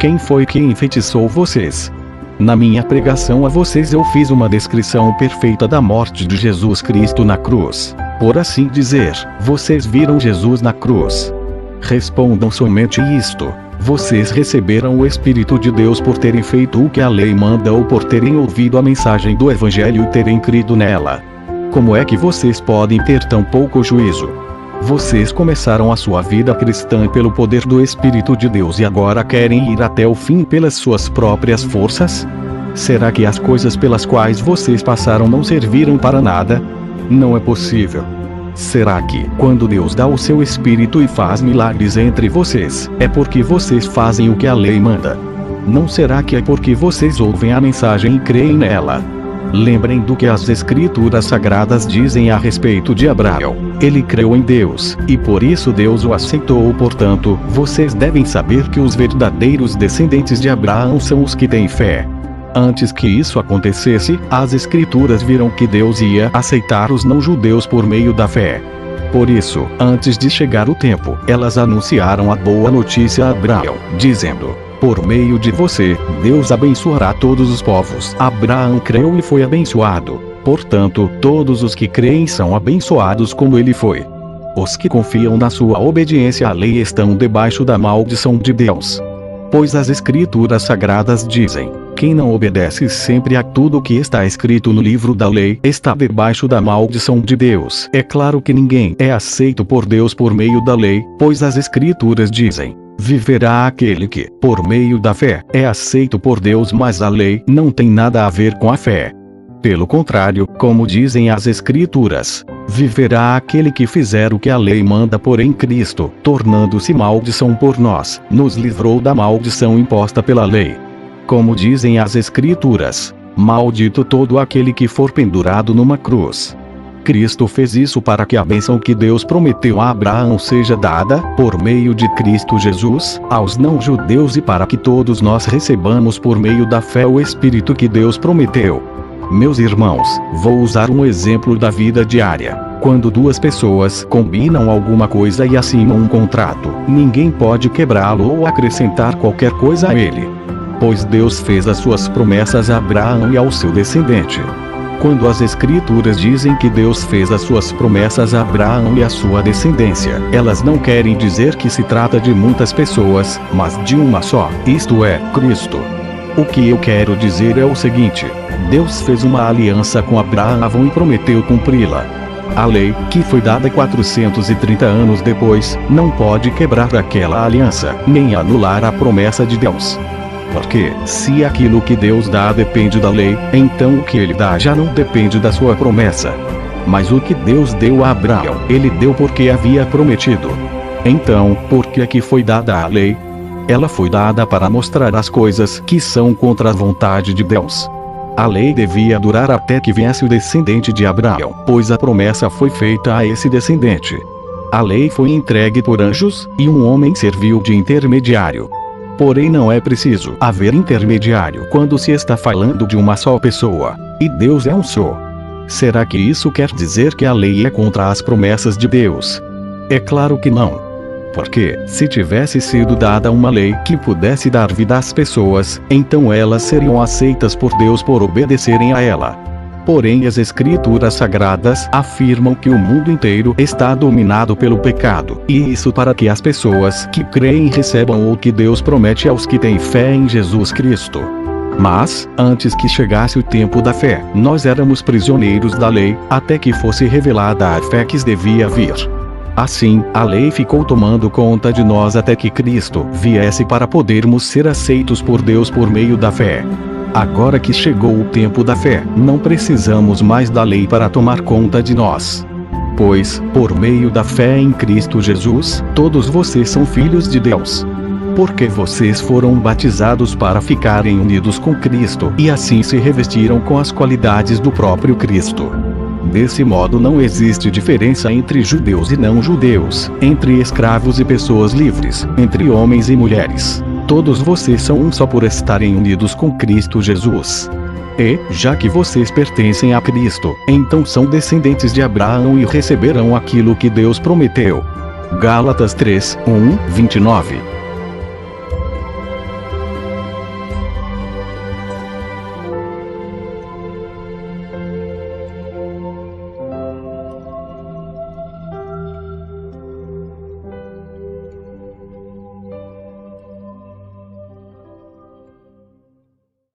quem foi que enfeitiçou vocês? Na minha pregação a vocês eu fiz uma descrição perfeita da morte de Jesus Cristo na cruz. Por assim dizer, vocês viram Jesus na cruz. Respondam somente isto: vocês receberam o Espírito de Deus por terem feito o que a lei manda ou por terem ouvido a mensagem do Evangelho e terem crido nela? Como é que vocês podem ter tão pouco juízo? Vocês começaram a sua vida cristã pelo poder do Espírito de Deus e agora querem ir até o fim pelas suas próprias forças? Será que as coisas pelas quais vocês passaram não serviram para nada? Não é possível. Será que, quando Deus dá o seu Espírito e faz milagres entre vocês, é porque vocês fazem o que a lei manda? Não será que é porque vocês ouvem a mensagem e creem nela? Lembrem do que as Escrituras Sagradas dizem a respeito de Abraão. Ele creu em Deus, e por isso Deus o aceitou. Portanto, vocês devem saber que os verdadeiros descendentes de Abraão são os que têm fé. Antes que isso acontecesse, as Escrituras viram que Deus ia aceitar os não-judeus por meio da fé. Por isso, antes de chegar o tempo, elas anunciaram a boa notícia a Abraão, dizendo: por meio de você, Deus abençoará todos os povos. Abraão creu e foi abençoado. Portanto, todos os que creem são abençoados como ele foi. Os que confiam na sua obediência à lei estão debaixo da maldição de Deus. Pois as Escrituras Sagradas dizem: quem não obedece sempre a tudo o que está escrito no livro da lei está debaixo da maldição de Deus. É claro que ninguém é aceito por Deus por meio da lei, pois as Escrituras dizem: viverá aquele que, por meio da fé, é aceito por Deus. Mas a lei não tem nada a ver com a fé. Pelo contrário, como dizem as Escrituras, viverá aquele que fizer o que a lei manda. Porém Cristo, tornando-se maldição por nós, nos livrou da maldição imposta pela lei. Como dizem as Escrituras: maldito todo aquele que for pendurado numa cruz. Cristo fez isso para que a bênção que Deus prometeu a Abraão seja dada, por meio de Cristo Jesus, aos não-judeus e para que todos nós recebamos por meio da fé o Espírito que Deus prometeu. Meus irmãos, vou usar um exemplo da vida diária. Quando duas pessoas combinam alguma coisa e assinam um contrato, ninguém pode quebrá-lo ou acrescentar qualquer coisa a ele. Pois Deus fez as suas promessas a Abraão e ao seu descendente. Quando as Escrituras dizem que Deus fez as suas promessas a Abraão e à sua descendência, elas não querem dizer que se trata de muitas pessoas, mas de uma só, isto é, Cristo. O que eu quero dizer é o seguinte: Deus fez uma aliança com Abraão e prometeu cumpri-la. A lei, que foi dada 430 anos depois, não pode quebrar aquela aliança, nem anular a promessa de Deus. Porque, se aquilo que Deus dá depende da lei, então o que ele dá já não depende da sua promessa. Mas o que Deus deu a Abraão, ele deu porque havia prometido. Então, por que é que foi dada a lei? Ela foi dada para mostrar as coisas que são contra a vontade de Deus. A lei devia durar até que viesse o descendente de Abraão, pois a promessa foi feita a esse descendente. A lei foi entregue por anjos, e um homem serviu de intermediário. Porém não é preciso haver intermediário quando se está falando de uma só pessoa, e Deus é um só. Será que isso quer dizer que a lei é contra as promessas de Deus? É claro que não. Porque, se tivesse sido dada uma lei que pudesse dar vida às pessoas, então elas seriam aceitas por Deus por obedecerem a ela. Porém as Escrituras Sagradas afirmam que o mundo inteiro está dominado pelo pecado, e isso para que as pessoas que creem recebam o que Deus promete aos que têm fé em Jesus Cristo. Mas, antes que chegasse o tempo da fé, nós éramos prisioneiros da lei, até que fosse revelada a fé que devia vir. Assim, a lei ficou tomando conta de nós até que Cristo viesse para podermos ser aceitos por Deus por meio da fé. Agora que chegou o tempo da fé, não precisamos mais da lei para tomar conta de nós. Pois, por meio da fé em Cristo Jesus, todos vocês são filhos de Deus. Porque vocês foram batizados para ficarem unidos com Cristo e assim se revestiram com as qualidades do próprio Cristo. Desse modo não existe diferença entre judeus e não-judeus, entre escravos e pessoas livres, entre homens e mulheres. Todos vocês são um só por estarem unidos com Cristo Jesus. E, já que vocês pertencem a Cristo, então são descendentes de Abraão e receberão aquilo que Deus prometeu. Gálatas 3:1-29